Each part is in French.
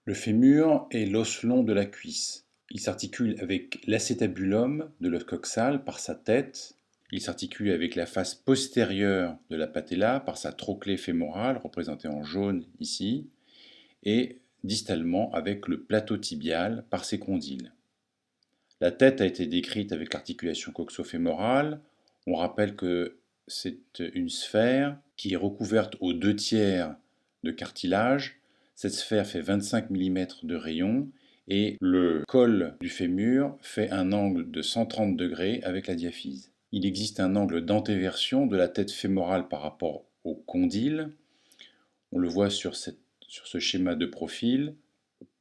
Le fémur est l'os long de la cuisse. Il s'articule avec l'acétabulum de l'os coxal par sa tête. Il s'articule avec la face postérieure de la patella par sa trochlée fémorale, représentée en jaune ici, et distalement avec le plateau tibial par ses condyles. La tête a été décrite avec l'articulation coxo-fémorale. On rappelle que c'est une sphère qui est recouverte aux 2/3 de cartilage. Cette sphère fait 25 mm de rayon et le col du fémur fait un angle de 130 degrés avec la diaphyse. Il existe un angle d'antéversion de la tête fémorale par rapport au condyle. On le voit sur ce schéma de profil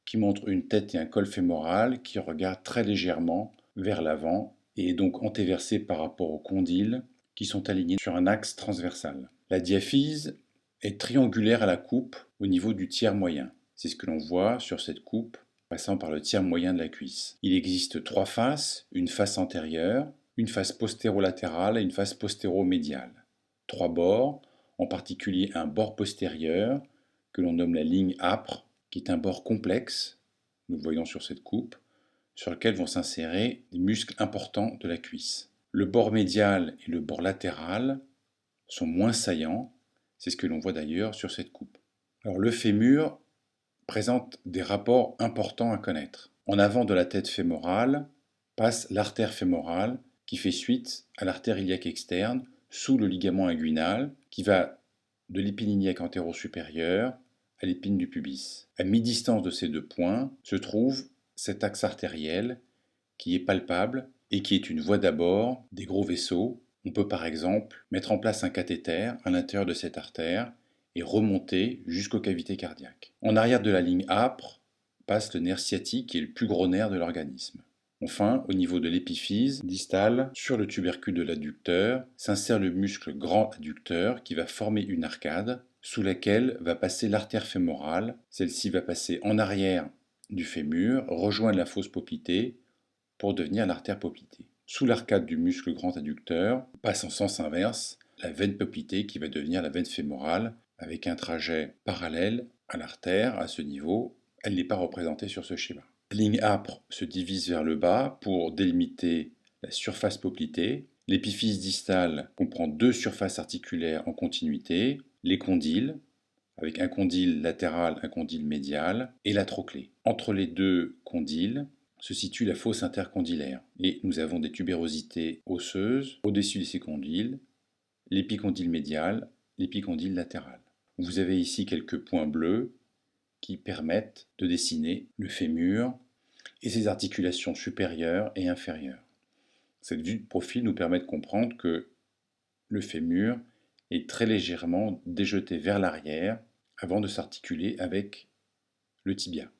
qui montre une tête et un col fémoral qui regardent très légèrement vers l'avant et est donc antéversé par rapport aux condyles qui sont alignés sur un axe transversal. La diaphyse est triangulaire à la coupe au niveau du tiers moyen. C'est ce que l'on voit sur cette coupe passant par le tiers moyen de la cuisse. Il existe 3 faces, une face antérieure, une face postérolatérale et une face postéromédiale. 3 bords, en particulier un bord postérieur que l'on nomme la ligne âpre, qui est un bord complexe, nous le voyons sur cette coupe, sur lequel vont s'insérer des muscles importants de la cuisse. Le bord médial et le bord latéral sont moins saillants, c'est ce que l'on voit d'ailleurs sur cette coupe. Alors le fémur présente des rapports importants à connaître. En avant de la tête fémorale passe l'artère fémorale qui fait suite à l'artère iliaque externe sous le ligament inguinal qui va de l'épine iliaque antéro-supérieure à l'épine du pubis. À mi-distance de ces 2 points se trouve cet axe artériel qui est palpable et qui est une voie d'abord des gros vaisseaux. On peut par exemple mettre en place un cathéter à l'intérieur de cette artère et remonter jusqu'aux cavités cardiaques. En arrière de la ligne âpre passe le nerf sciatique qui est le plus gros nerf de l'organisme. Enfin, au niveau de l'épiphyse distale, sur le tubercule de l'adducteur, s'insère le muscle grand adducteur qui va former une arcade sous laquelle va passer l'artère fémorale. Celle-ci va passer en arrière du fémur, rejoindre la fosse poplitée pour devenir l'artère poplitée. Sous l'arcade du muscle grand adducteur passe en sens inverse la veine poplitée qui va devenir la veine fémorale avec un trajet parallèle à l'artère à ce niveau. Elle n'est pas représentée sur ce schéma. La ligne âpre se divise vers le bas pour délimiter la surface poplitée. L'épiphyse distale comprend 2 surfaces articulaires en continuité, les condyles, avec un condyle latéral, un condyle médial, et la trochlée. Entre les 2 condyles se situe la fosse intercondylaire. Et nous avons des tubérosités osseuses au-dessus de ces condyles, l'épicondyle médial, l'épicondyle latéral. Vous avez ici quelques points bleus qui permettent de dessiner le fémur et ses articulations supérieures et inférieures. Cette vue de profil nous permet de comprendre que le fémur est très légèrement déjeté vers l'arrière avant de s'articuler avec le tibia.